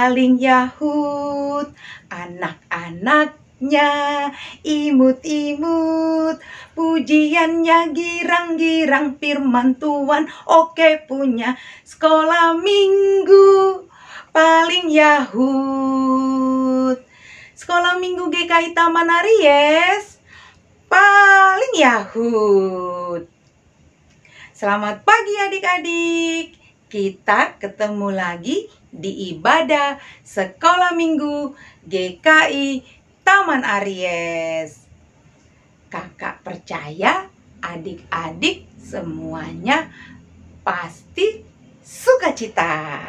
paling Yahud. Anak-anaknya imut-imut, pujiannya girang-girang, firman Tuhan oke punya. Sekolah minggu paling Yahud. Sekolah minggu GKI Taman Aries paling Yahud. Selamat pagi adik-adik. Kita ketemu lagi di ibadah sekolah minggu GKI Taman Aries. Kakak percaya adik-adik semuanya pasti sukacita.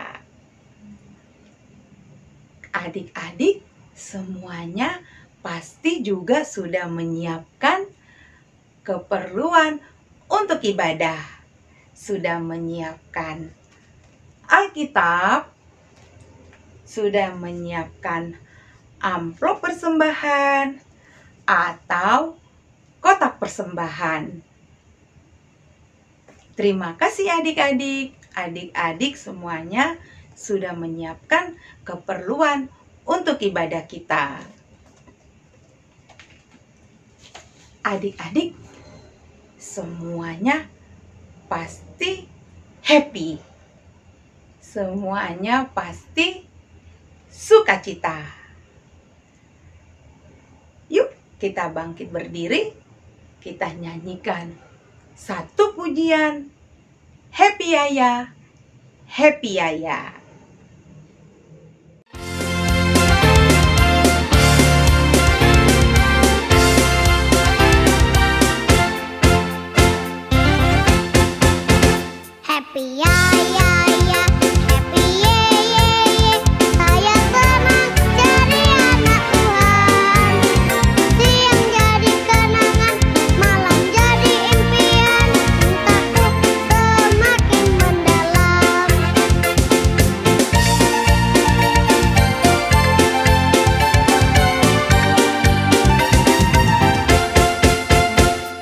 Adik-adik semuanya pasti juga sudah menyiapkan keperluan untuk ibadah. Sudah menyiapkan Alkitab, sudah menyiapkan amplop persembahan atau kotak persembahan. Terima kasih adik-adik. Adik-adik semuanya sudah menyiapkan keperluan untuk ibadah kita. Adik-adik semuanya pasti happy. Semuanya pasti sukacita. Yuk kita bangkit berdiri. Kita nyanyikan satu pujian. Happy Yaya, Happy Yaya. Happy ya ya ya, happy ye ye ye. Saya senang jadi anak Tuhan. Siang jadi kenangan, malam jadi impian. Cintaku semakin mendalam.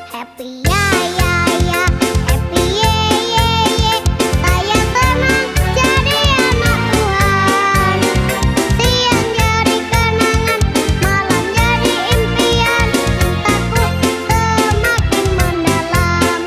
Happy ya ya ya, happy ye ye ye. Saya senang jadi anak Tuhan. Siang jadi kenangan, malam jadi impian. Cintaku semakin mendalam.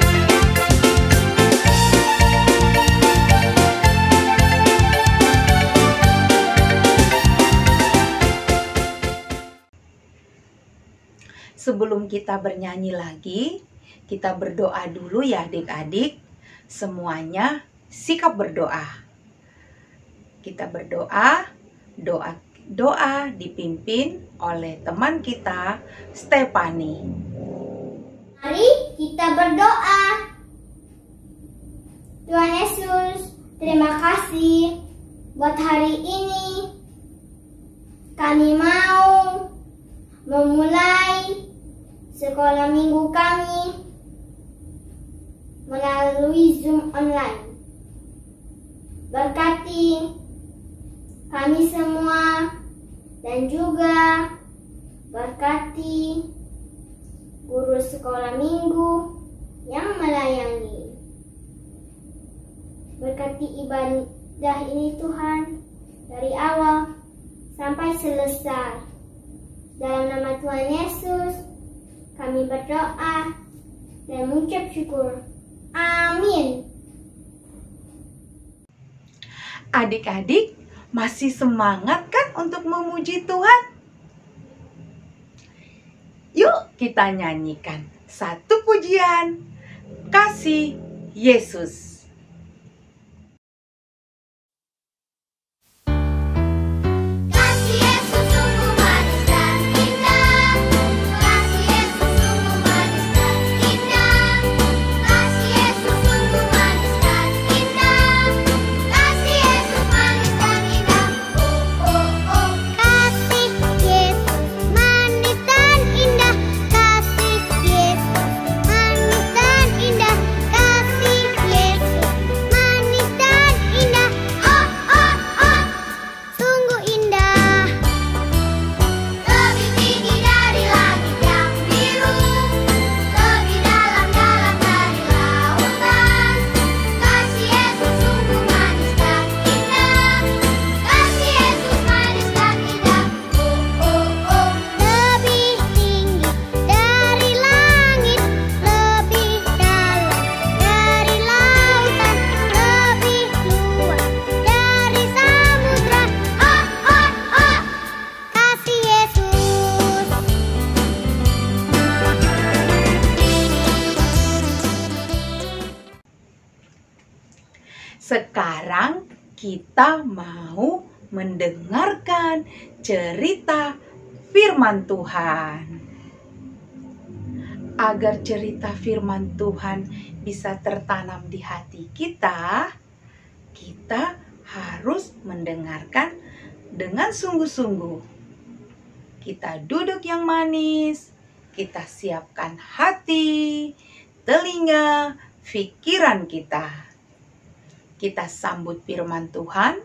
Sebelum kita bernyanyi lagi, kita berdoa dulu ya adik-adik. Semuanya sikap berdoa. Kita berdoa, doa dipimpin oleh teman kita, Stefani. Mari kita berdoa. Tuhan Yesus, terima kasih buat hari ini. Kami mau memulai sekolah minggu kami melalui Zoom online. Berkati kami semua dan juga berkati guru sekolah minggu yang melayani. Berkati ibadah ini Tuhan dari awal sampai selesai. Dalam nama Tuhan Yesus kami berdoa dan mengucap syukur. Amin. Adik-adik masih semangat kan untuk memuji Tuhan? Yuk kita nyanyikan satu pujian. Kasih Yesus. Kasih Yesus sungguh manis dan indah. Kasih Yesus sungguh manis dan indah. Kasih Yesus sungguh manis dan indah. Kasih Yesus manis dan indah. Oh oh oh. Kasih Yesus manis dan indah. Kasih Yesus manis dan indah. Kasih Yesus kita mau mendengarkan cerita firman Tuhan. Agar cerita firman Tuhan bisa tertanam di hati kita, kita harus mendengarkan dengan sungguh-sungguh. Kita duduk yang manis, kita siapkan hati, telinga, pikiran kita. Kita sambut firman Tuhan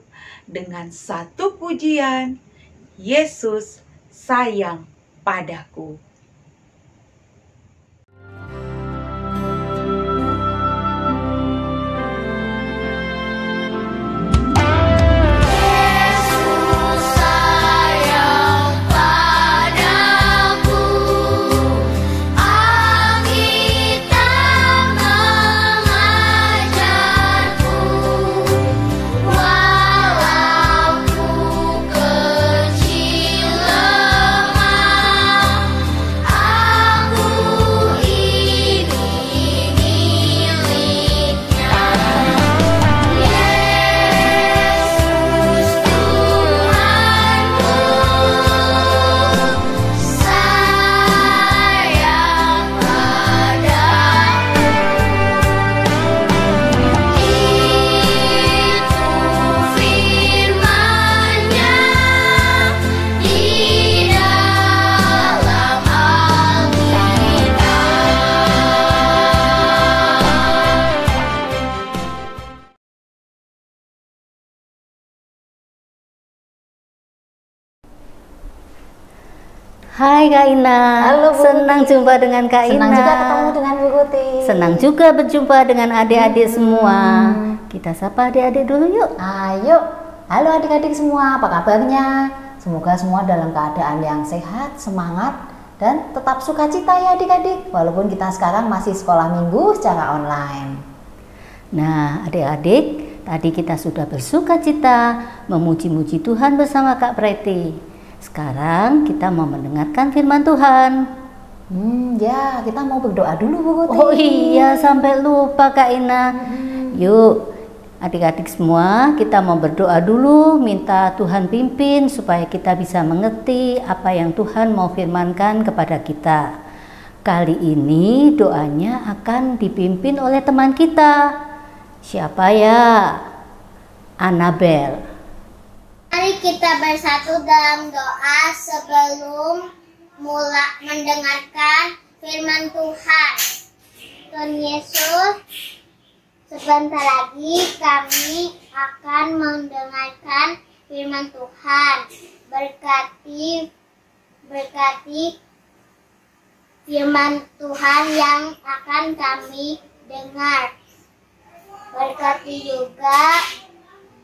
dengan satu pujian, Yesus sayang padaku. Hai Kak Ina. Halo, Bu senang Guti. jumpa dengan Kak Ina. Senang juga ketemu dengan Bu Guti. Senang juga berjumpa dengan adik-adik semua. Kita sapa adik-adik dulu yuk. Ayo, halo adik-adik semua, apa kabarnya? Semoga semua dalam keadaan yang sehat, semangat, dan tetap sukacita ya adik-adik. Walaupun kita sekarang masih sekolah minggu secara online. Nah adik-adik, tadi kita sudah bersukacita memuji-muji Tuhan bersama Kak Preti. Sekarang kita mau mendengarkan firman Tuhan. Ya, kita mau berdoa dulu Bu Guti. Oh iya, sampai lupa Kak Ina. Yuk, adik-adik semua, kita mau berdoa dulu, minta Tuhan pimpin supaya kita bisa mengerti apa yang Tuhan mau firmankan kepada kita. Kali ini doanya akan dipimpin oleh teman kita. Siapa ya? Annabel. Mari kita bersatu dalam doa sebelum mendengarkan firman Tuhan. Tuhan Yesus, sebentar lagi kami akan mendengarkan firman Tuhan. Berkati firman Tuhan yang akan kami dengar. Berkati juga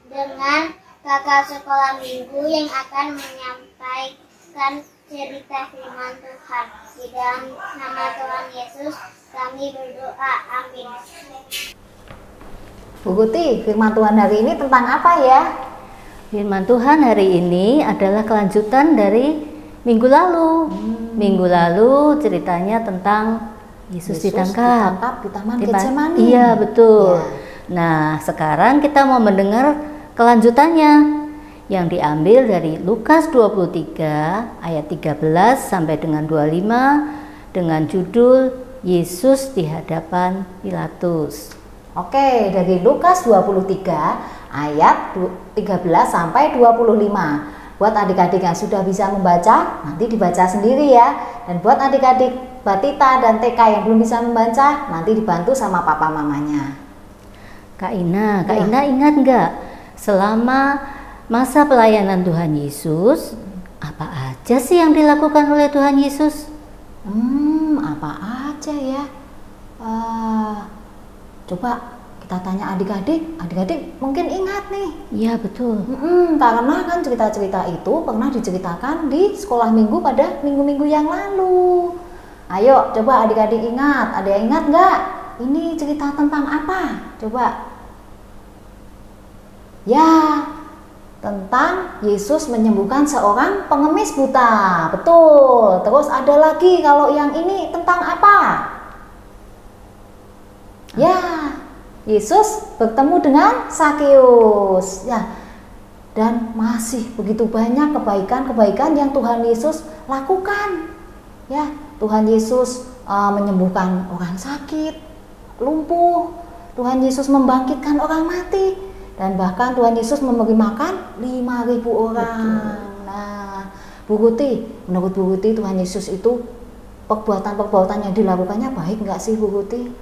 dengan kakak sekolah minggu yang akan menyampaikan cerita firman Tuhan. Di dalam nama Tuhan Yesus kami berdoa. Amin. Bu Guti, firman Tuhan hari ini tentang apa ya? Firman Tuhan hari ini adalah kelanjutan dari minggu lalu. Minggu lalu ceritanya tentang Yesus ditangkap di Taman Getsemani. Iya, betul. Ya. Nah, sekarang kita mau mendengar kelanjutannya yang diambil dari Lukas 23 ayat 13 sampai dengan 25 dengan judul Yesus di hadapan Pilatus. Oke, dari Lukas 23 ayat 13 sampai 25. Buat adik-adik yang sudah bisa membaca, nanti dibaca sendiri ya. Dan buat adik-adik Batita dan TK yang belum bisa membaca, nanti dibantu sama papa mamanya. Kak Ina ingat nggak? Selama masa pelayanan Tuhan Yesus, apa aja sih yang dilakukan oleh Tuhan Yesus? Apa aja ya? Coba kita tanya adik-adik mungkin ingat nih. Iya betul. Karena kan cerita-cerita itu pernah diceritakan di sekolah minggu pada minggu-minggu yang lalu. Ayo coba adik-adik ingat, ada yang ingat nggak? Ini cerita tentang apa? Coba. Ya, tentang Yesus menyembuhkan seorang pengemis buta. Betul. Terus ada lagi kalau yang ini tentang apa? Ya, Yesus bertemu dengan Sakeus ya. Dan masih begitu banyak kebaikan-kebaikan yang Tuhan Yesus lakukan. Ya, Tuhan Yesus menyembuhkan orang sakit, lumpuh. Tuhan Yesus membangkitkan orang mati, dan bahkan Tuhan Yesus memberi makan 5.000 orang. Betul. Nah, Bu Guti, menurut Bu Guti Tuhan Yesus itu perbuatan-perbuatan yang dilakukannya baik nggak sih Bu Guti?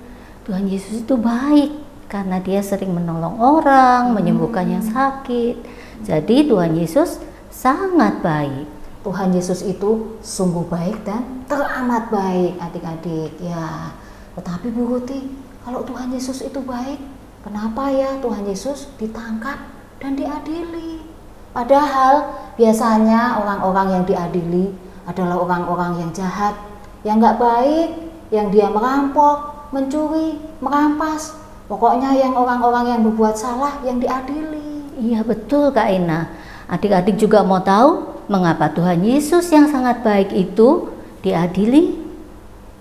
Tuhan Yesus itu baik karena dia sering menolong orang, menyembuhkan yang sakit. Jadi Tuhan Yesus sangat baik. Tuhan Yesus itu sungguh baik dan teramat baik adik-adik ya. Tetapi Bu Guti, kalau Tuhan Yesus itu baik, kenapa ya Tuhan Yesus ditangkap dan diadili? Padahal biasanya orang-orang yang diadili adalah orang-orang yang jahat, yang nggak baik, yang dia merampok, mencuri, merampas. Pokoknya yang orang-orang yang berbuat salah yang diadili. Iya betul Kak Ina. Adik-adik juga mau tahu mengapa Tuhan Yesus yang sangat baik itu diadili?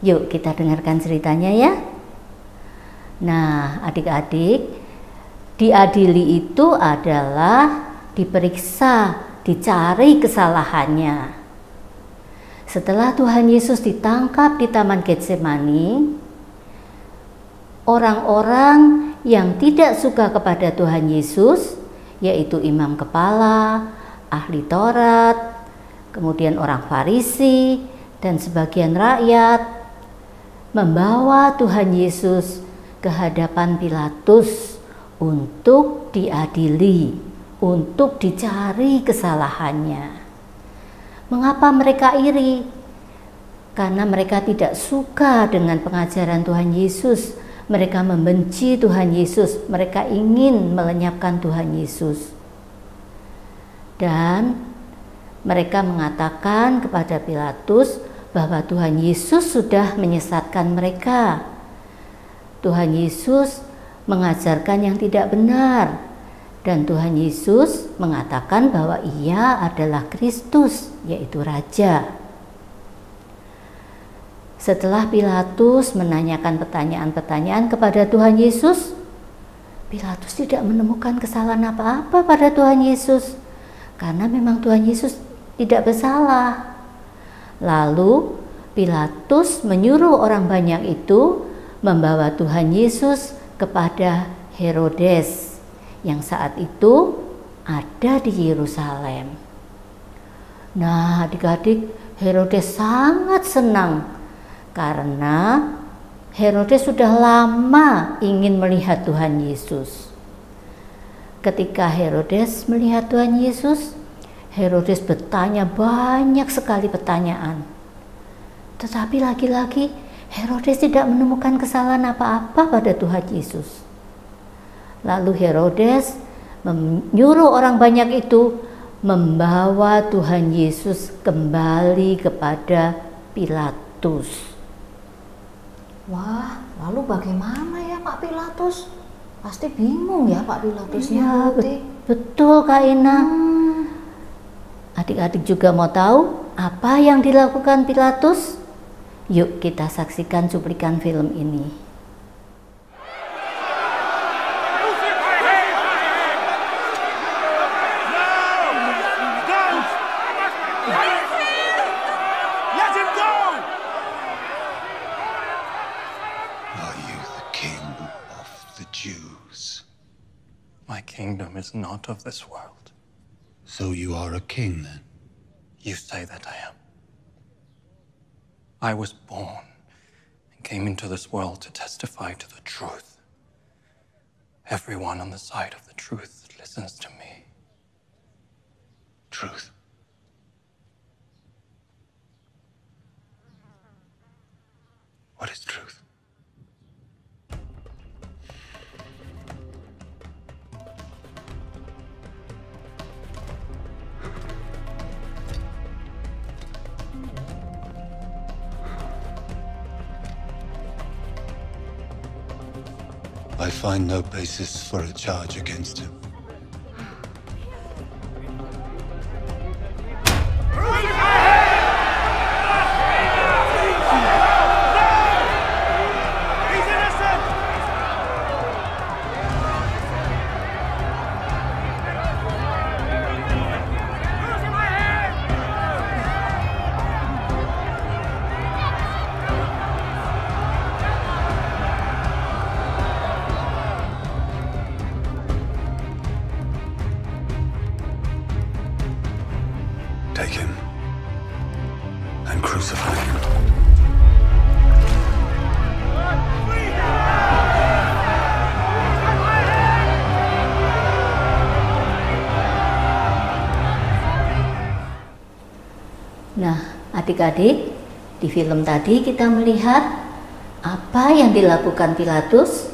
Yuk kita dengarkan ceritanya ya. Nah adik-adik, diadili itu adalah diperiksa, dicari kesalahannya. Setelah Tuhan Yesus ditangkap di Taman Getsemani, orang-orang yang tidak suka kepada Tuhan Yesus, yaitu imam kepala, ahli Taurat, kemudian orang Farisi, dan sebagian rakyat, membawa Tuhan Yesus ke hadapan Pilatus untuk diadili, untuk dicari kesalahannya. Mengapa mereka iri? Karena mereka tidak suka dengan pengajaran Tuhan Yesus. Mereka membenci Tuhan Yesus, mereka ingin melenyapkan Tuhan Yesus. Dan mereka mengatakan kepada Pilatus bahwa Tuhan Yesus sudah menyesatkan mereka. Tuhan Yesus mengajarkan yang tidak benar. Dan Tuhan Yesus mengatakan bahwa ia adalah Kristus, yaitu Raja. Setelah Pilatus menanyakan pertanyaan-pertanyaan kepada Tuhan Yesus, Pilatus tidak menemukan kesalahan apa-apa pada Tuhan Yesus, karena memang Tuhan Yesus tidak bersalah. Lalu Pilatus menyuruh orang banyak itu membawa Tuhan Yesus kepada Herodes yang saat itu ada di Yerusalem. Nah, adik-adik, Herodes sangat senang karena Herodes sudah lama ingin melihat Tuhan Yesus. Ketika Herodes melihat Tuhan Yesus, Herodes bertanya banyak sekali pertanyaan. Tetapi lagi-lagi Herodes tidak menemukan kesalahan apa-apa pada Tuhan Yesus. Lalu Herodes menyuruh orang banyak itu membawa Tuhan Yesus kembali kepada Pilatus. Wah, lalu bagaimana ya Pak Pilatus? Pasti bingung ya Pak Ya, Pilatusnya. betul Kak Ina. Adik-adik juga mau tahu apa yang dilakukan Pilatus? Yuk kita saksikan cuplikan film ini. My kingdom is not of this world. So you are a king then? You say that I am. I was born and came into this world to testify to the truth. Everyone on the side of the truth listens to me. Truth. What is truth? I find no basis for a charge against him. Take him and crucify him. Nah, adik-adik, di film tadi kita melihat apa yang dilakukan Pilatus.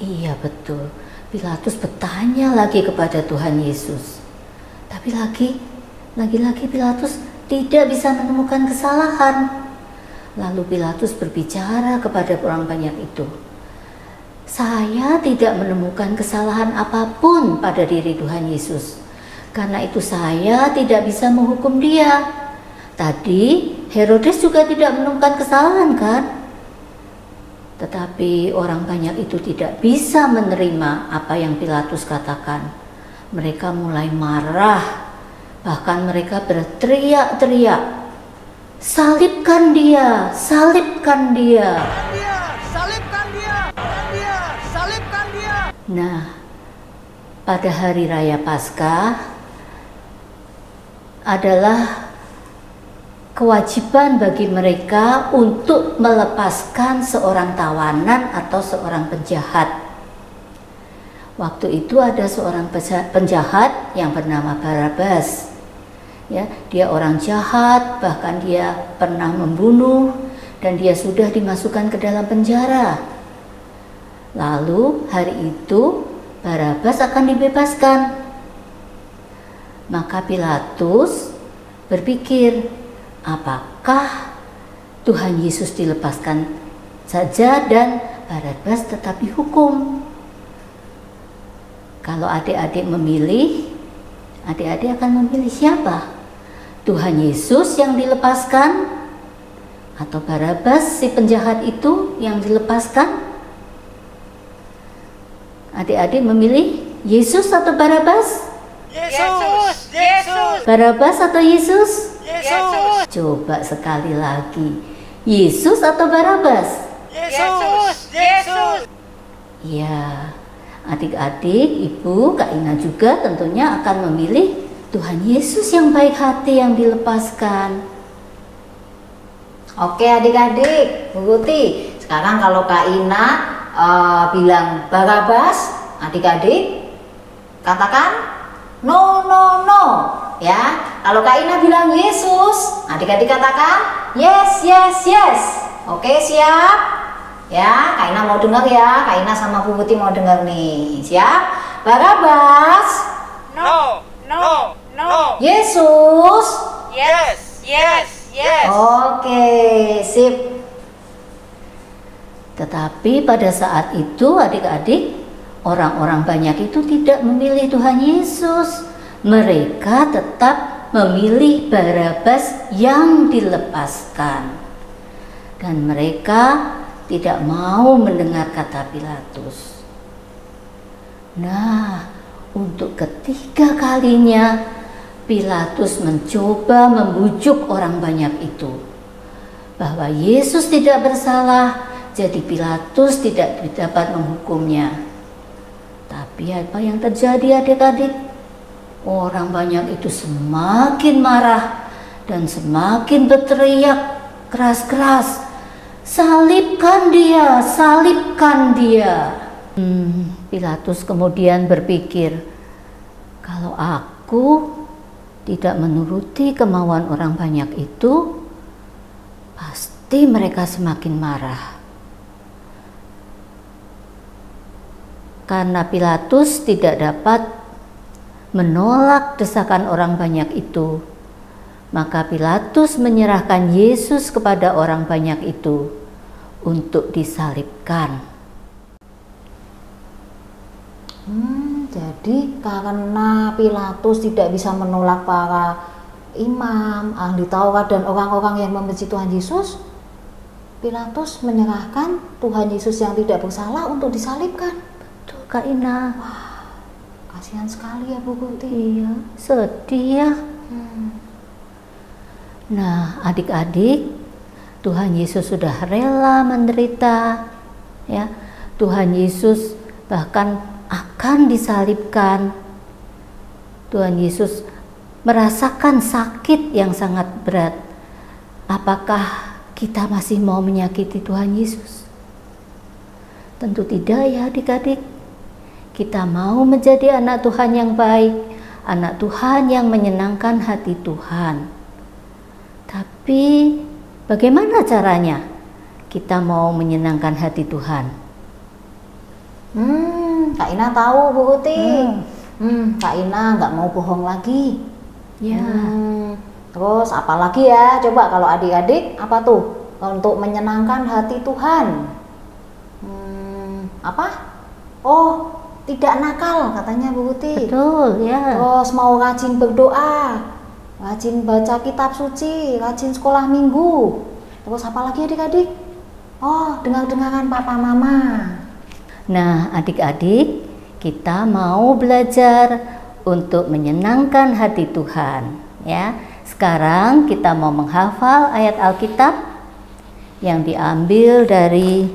Iya betul, Pilatus bertanya lagi kepada Tuhan Yesus. Tapi lagi-lagi Pilatus tidak bisa menemukan kesalahan. Lalu Pilatus berbicara kepada orang banyak itu. Saya tidak menemukan kesalahan apapun pada diri Tuhan Yesus. Karena itu saya tidak bisa menghukum dia. Tadi Herodes juga tidak menemukan kesalahan kan? Tetapi orang banyak itu tidak bisa menerima apa yang Pilatus katakan. Mereka mulai marah, bahkan mereka berteriak-teriak, "Salibkan dia, salibkan dia." Nah, pada hari raya Paskah adalah kewajiban bagi mereka untuk melepaskan seorang tawanan atau seorang penjahat. Waktu itu ada seorang penjahat yang bernama Barabas. Ya, dia orang jahat, bahkan dia pernah membunuh dan dia sudah dimasukkan ke dalam penjara. Lalu hari itu Barabas akan dibebaskan. Maka Pilatus berpikir, apakah Tuhan Yesus dilepaskan saja dan Barabas tetap dihukum? Kalau adik-adik memilih, adik-adik akan memilih siapa? Tuhan Yesus yang dilepaskan atau Barabas si penjahat itu yang dilepaskan? Adik-adik memilih Yesus atau Barabas? Yesus. Barabas atau Yesus? Yesus. Coba sekali lagi. Yesus atau Barabas? Yesus. Ya, adik-adik, ibu, Kak Ina juga tentunya akan memilih Tuhan Yesus yang baik hati yang dilepaskan. Oke adik-adik, Bu Guti. Sekarang kalau Kak Ina bilang Barabas, adik-adik katakan no, no, no. Ya, kalau Kak Ina bilang Yesus, adik-adik katakan yes, yes, yes. Oke, siap? Ya, Kak Ina mau dengar ya. Kak Ina sama Bu Guti mau dengar nih. Siap? Barabas. No. Yesus. Yes. Oke, sip. Tetapi pada saat itu adik-adik, orang-orang banyak itu tidak memilih Tuhan Yesus. Mereka tetap memilih Barabas yang dilepaskan. Dan mereka tidak mau mendengar kata Pilatus. Nah, untuk ketiga kalinya Pilatus mencoba membujuk orang banyak itu bahwa Yesus tidak bersalah, jadi Pilatus tidak dapat menghukumnya. Tapi apa yang terjadi adik-adik? Orang banyak itu semakin marah dan semakin berteriak keras-keras, "Salibkan dia, salibkan dia." Pilatus kemudian berpikir, kalau aku tidak menuruti kemauan orang banyak itu, pasti mereka semakin marah. Karena Pilatus tidak dapat menolak desakan orang banyak itu, maka Pilatus menyerahkan Yesus kepada orang banyak itu untuk disalibkan. Jadi karena Pilatus tidak bisa menolak para imam, ahli Taurat dan orang-orang yang membenci Tuhan Yesus, Pilatus menyerahkan Tuhan Yesus yang tidak bersalah untuk disalibkan. Betul Kak Ina. Kasihan sekali ya Bu Guti. Iya, sedih ya. Nah, adik-adik, Tuhan Yesus sudah rela menderita, ya. Tuhan Yesus bahkan akan disalibkan. Tuhan Yesus merasakan sakit yang sangat berat, apakah kita masih mau menyakiti Tuhan Yesus? Tentu tidak ya adik-adik. Kita mau menjadi anak Tuhan yang baik, anak Tuhan yang menyenangkan hati Tuhan. Tapi bagaimana caranya kita mau menyenangkan hati Tuhan? Kak Ina tahu Bu Uti. Kak Ina nggak mau bohong lagi. Ya, Terus apa lagi ya? Coba kalau adik-adik apa tuh untuk menyenangkan hati Tuhan? Apa? Oh, tidak nakal katanya Bu Uti. betul ya. Terus mau rajin berdoa, rajin baca kitab suci, rajin sekolah minggu. Terus apa lagi adik-adik? Oh, dengar-dengaran papa mama. Nah, adik-adik, kita mau belajar untuk menyenangkan hati Tuhan, ya. Sekarang kita mau menghafal ayat Alkitab yang diambil dari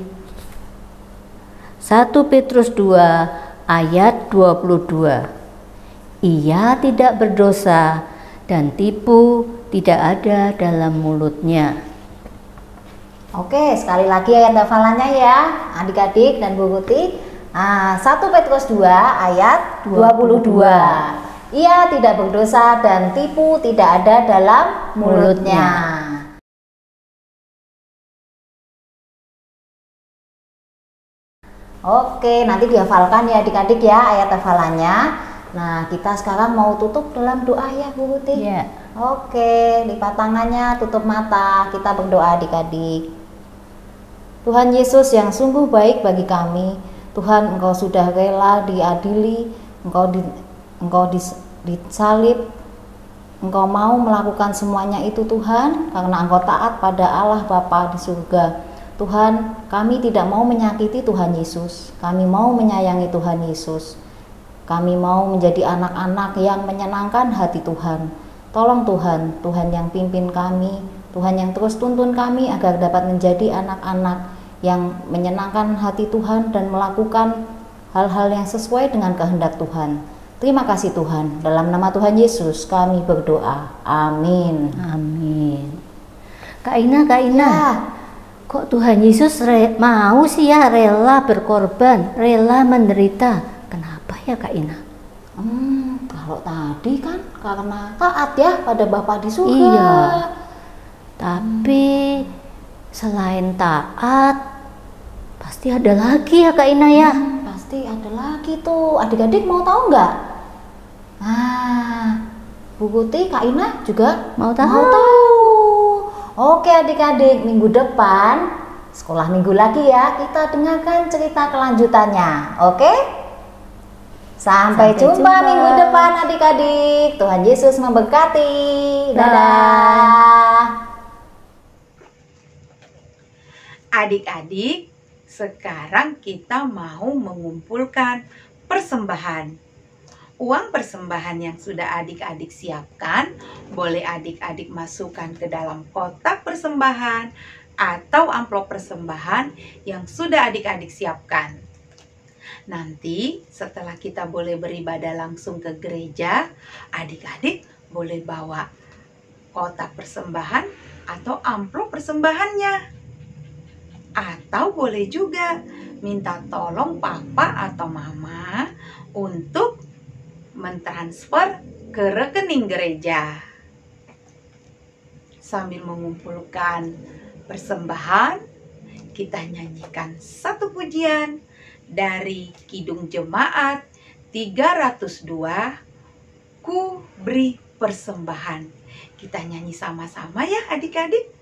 1 Petrus 2 ayat 22. Ia tidak berdosa dan tipu tidak ada dalam mulutnya. Oke, sekali lagi ayat hafalannya ya, adik-adik dan Bu Uti. 1 Petrus 2 ayat 22. Ia tidak berdosa dan tipu tidak ada dalam mulutnya. Oke, nanti dihafalkan ya adik-adik ya ayat hafalannya. Nah, kita sekarang mau tutup dalam doa ya Bu Uti. Ya. Oke, lipat tangannya, tutup mata, kita berdoa adik-adik. Tuhan Yesus yang sungguh baik bagi kami, Tuhan Engkau sudah rela diadili, Engkau disalib, Engkau mau melakukan semuanya itu Tuhan, karena Engkau taat pada Allah Bapa di surga. Tuhan, kami tidak mau menyakiti Tuhan Yesus, kami mau menyayangi Tuhan Yesus. Kami mau menjadi anak-anak yang menyenangkan hati Tuhan. Tolong Tuhan, Tuhan yang pimpin kami, Tuhan yang terus tuntun kami agar dapat menjadi anak-anak yang menyenangkan hati Tuhan dan melakukan hal-hal yang sesuai dengan kehendak Tuhan. Terima kasih Tuhan, dalam nama Tuhan Yesus kami berdoa. Amin. Amin. Kak Ina, Ya, kok Tuhan Yesus mau sih ya rela berkorban, rela menderita? Kenapa ya Kak Ina? kalau tadi kan karena taat ya pada Bapa di surga. Iya. Tapi selain taat, pasti ada lagi ya Kak Ina ya. Pasti ada lagi tuh. Adik-adik mau tahu nggak? Nah, Bu Putih, Kak Ina juga Mau tahu. mau tahu. Oke adik-adik, minggu depan sekolah minggu lagi ya. Kita dengarkan cerita kelanjutannya. Oke? Sampai jumpa minggu depan adik-adik. Tuhan Yesus memberkati. Dadah. Adik-adik, sekarang kita mau mengumpulkan persembahan. Uang persembahan yang sudah adik-adik siapkan, boleh adik-adik masukkan ke dalam kotak persembahan atau amplop persembahan yang sudah adik-adik siapkan. Nanti setelah kita boleh beribadah langsung ke gereja, adik-adik boleh bawa kotak persembahan atau amplop persembahannya. Atau boleh juga minta tolong papa atau mama untuk mentransfer ke rekening gereja. Sambil mengumpulkan persembahan, kita nyanyikan satu pujian dari Kidung Jemaat 302, Ku Beri Persembahan. Kita nyanyi sama-sama ya adik-adik.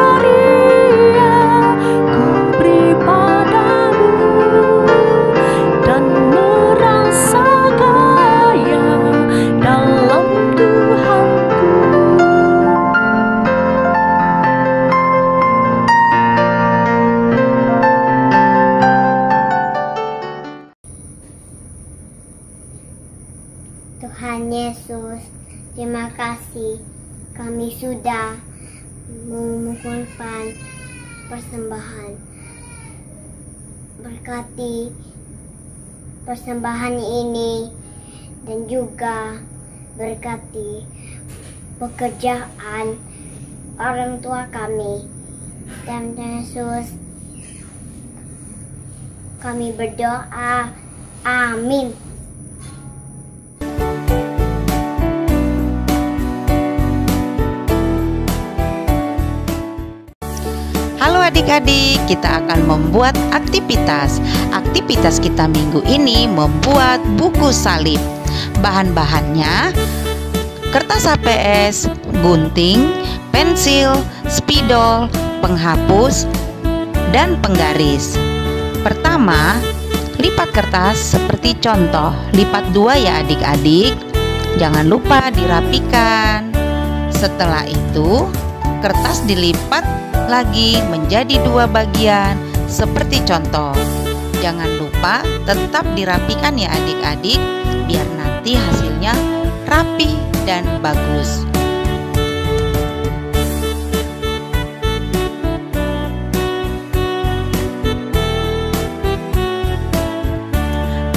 Sukaria mengumpulkan persembahan. Berkati persembahan ini dan juga berkati pekerjaan orang tua kami. Dan Yesus kami berdoa. Amin. Halo adik-adik, kita akan membuat aktivitas. Aktivitas kita minggu ini membuat buku salib. Bahan-bahannya kertas HPS, gunting, pensil, spidol, penghapus, dan penggaris. Pertama, lipat kertas seperti contoh. Lipat 2 ya adik-adik. Jangan lupa dirapikan. Setelah itu, kertas dilipat lagi menjadi 2 bagian seperti contoh. Jangan lupa tetap dirapikan ya adik-adik, biar nanti hasilnya rapi dan bagus.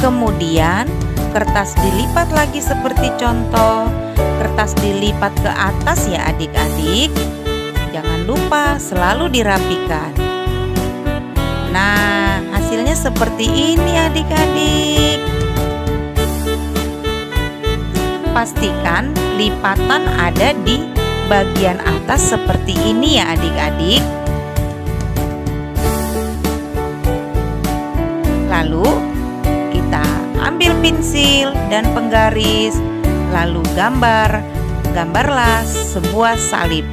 Kemudian kertas dilipat lagi seperti contoh. Kertas dilipat ke atas ya adik-adik. Jangan lupa selalu dirapikan. Nah, hasilnya seperti ini adik-adik. Pastikan lipatan ada di bagian atas seperti ini ya adik-adik. Lalu kita ambil pensil dan penggaris, lalu gambarlah sebuah salib.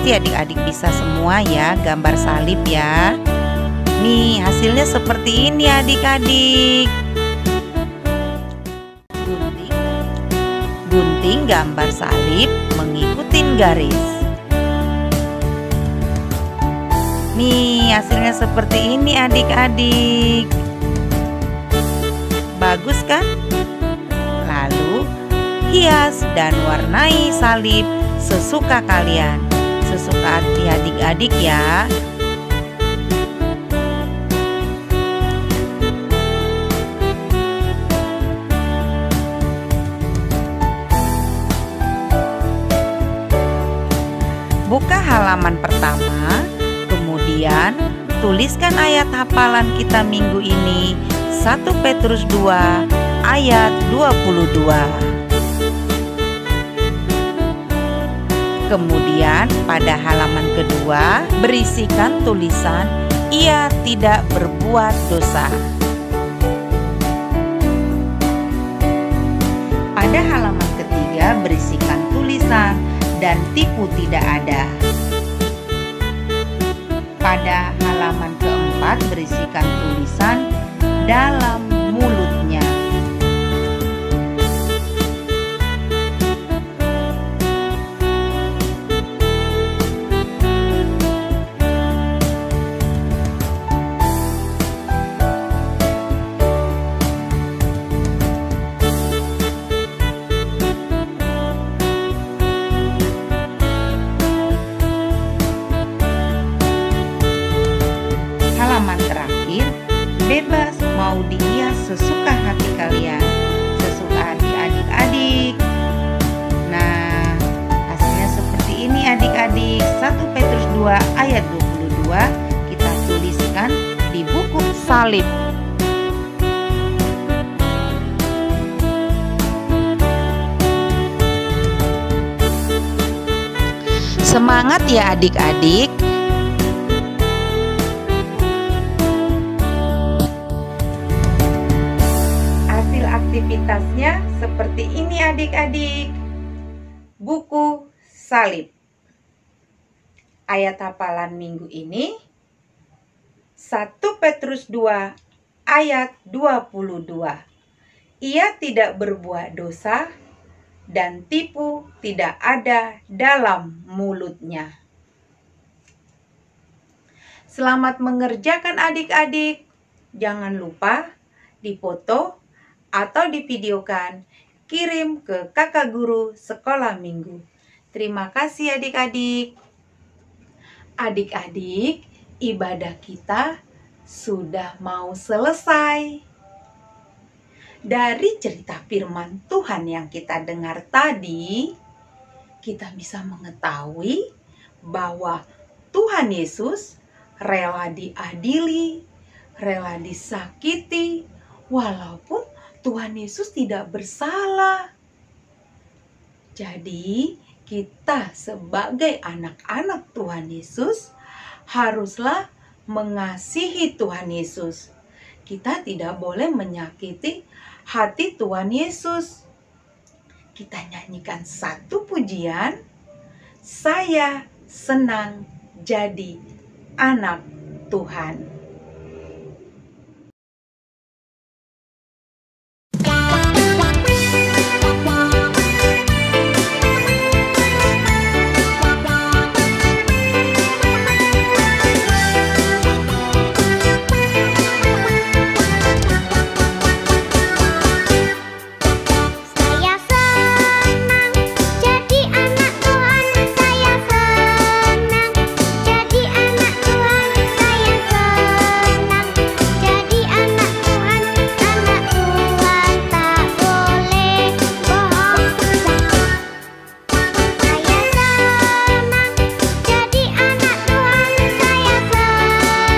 Adik-adik bisa semua ya gambar salib ya. Nih hasilnya seperti ini adik-adik. Gunting gambar salib mengikuti garis. Nih hasilnya seperti ini adik-adik. Bagus kan? Lalu hias dan warnai salib sesuka kalian. Sesuka hati adik-adik ya. Buka halaman pertama, kemudian tuliskan ayat hafalan kita minggu ini, 1 Petrus 2 ayat 22. Kemudian pada halaman kedua berisikan tulisan ia tidak berbuat dosa. Pada halaman ketiga berisikan tulisan dan tipu tidak ada. Pada halaman keempat berisikan tulisan dalam mulutnya. Halaman terakhir, bebas mau dihias sesuka hati kalian, sesuka hati adik-adik. Nah, hasilnya seperti ini adik-adik. 1 Petrus 2 ayat 22 kita tuliskan di buku salib. Semangat ya adik-adik. Aktivitasnya seperti ini adik-adik. Buku salib. Ayat hafalan minggu ini 1 Petrus 2 ayat 22. Ia tidak berbuat dosa dan tipu tidak ada dalam mulutnya. Selamat mengerjakan adik-adik. Jangan lupa dipoto atau divideokan, kirim ke kakak guru sekolah minggu. Terima kasih adik-adik. Adik-adik, ibadah kita sudah mau selesai. Dari cerita firman Tuhan yang kita dengar tadi, kita bisa mengetahui bahwa Tuhan Yesus rela diadili, rela disakiti, walaupun Tuhan Yesus tidak bersalah. Jadi, kita sebagai anak-anak Tuhan Yesus haruslah mengasihi Tuhan Yesus. Kita tidak boleh menyakiti hati Tuhan Yesus. Kita nyanyikan satu pujian. Saya senang jadi anak Tuhan. Saya senang jadi anak Tuhan, saya senang jadi anak Tuhan, saya senang jadi anak Tuhan, tak boleh bohong. Saya senang jadi anak Tuhan, saya senang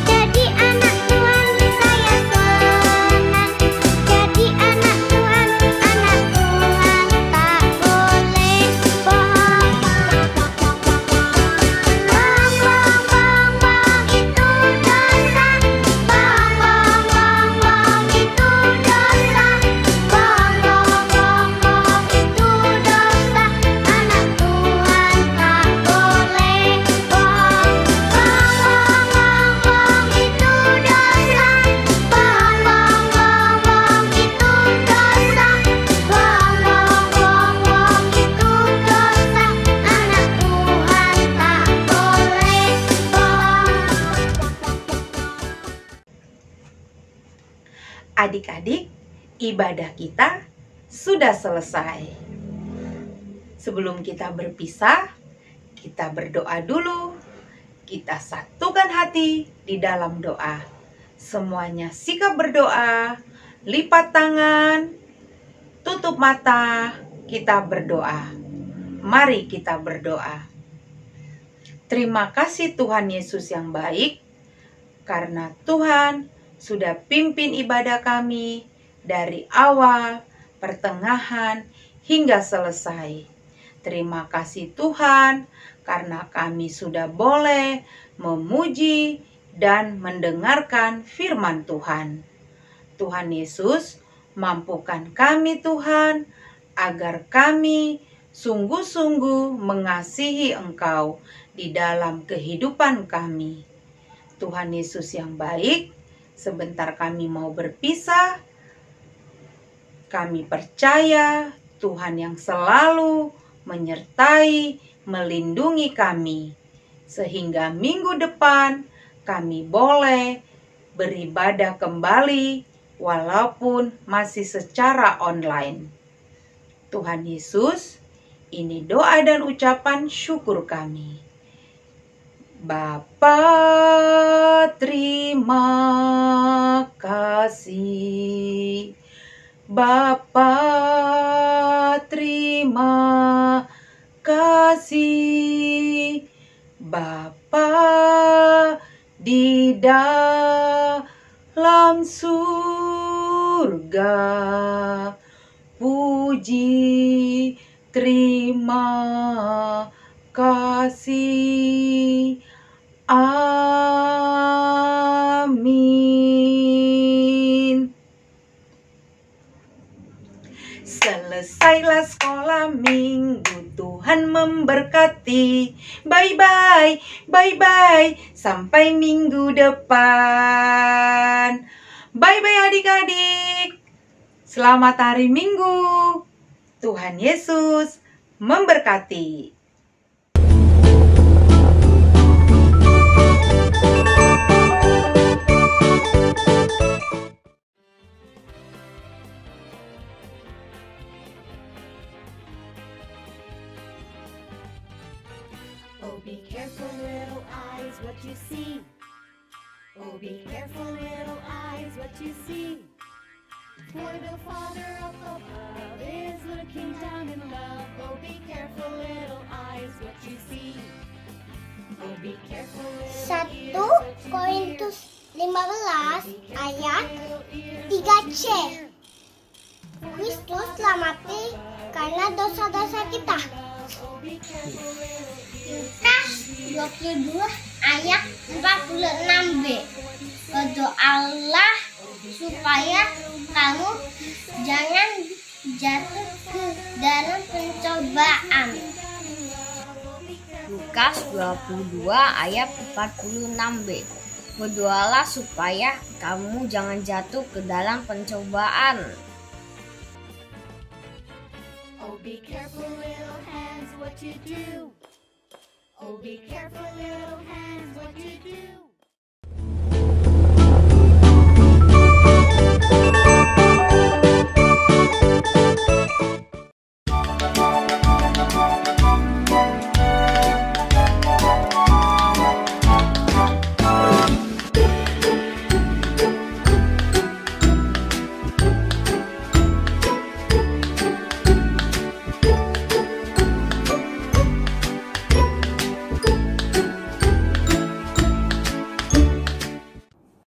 jadi anak Tuhan, saya senang jadi anak Tuhan, tak boleh bohong. Bohong, bohong, bohong, bohong itu dosa. Bohong, bohong, bohong, bohong itu dosa. Bohong, bohong, bohong, bohong itu dosa. Anak Tuhan tak boleh bohong. Bohong, bohong, bohong, bohong itu dosa. Bohong, bohong, bohong, bohong itu dosa. Bohong, bohong, bohong, bohong itu dosa. Anak Tuhan tak boleh bohong. Adik-adik, ibadah kita sudah selesai. Sebelum kita berpisah, kita berdoa dulu. Kita satukan hati di dalam doa. Semuanya sikap berdoa, lipat tangan, tutup mata, kita berdoa. Mari kita berdoa. Terima kasih Tuhan Yesus yang baik, karena Tuhan sudah pimpin ibadah kami dari awal, pertengahan, hingga selesai. Terima kasih Tuhan, karena kami sudah boleh memuji dan mendengarkan firman Tuhan. Tuhan Yesus, mampukan kami Tuhan, agar kami sungguh-sungguh mengasihi Engkau di dalam kehidupan kami. Tuhan Yesus yang baik, sebentar kami mau berpisah. Kami percaya Tuhan yang selalu menyertai, melindungi kami, sehingga minggu depan kami boleh beribadah kembali walaupun masih secara online. Tuhan Yesus, ini doa dan ucapan syukur kami. Bapa, terima kasih. Bapa, terima kasih. Bapa di dalam surga, puji, terima kasih. Amin. Selesailah sekolah minggu, Tuhan memberkati. Bye-bye, bye-bye, sampai minggu depan. Bye-bye adik-adik. Selamat hari Minggu. Tuhan Yesus memberkati. be careful, little eyes, what you see. Oh, be careful, little eyes, what you see. For the Father up above is looking down in love. Oh, be careful, little eyes, what you see. Oh, be careful, little 1 Korintus 15 ayat 3C. Kristus telah mati karena dosa-dosa kita. Lukas 22 ayat 46b. Berdoalah supaya kamu jangan jatuh ke dalam pencobaan. Lukas 22 ayat 46b. Berdoalah supaya kamu jangan jatuh ke dalam pencobaan. Oh, be careful, little hands, what you do. Oh, be careful, little hands, what you do.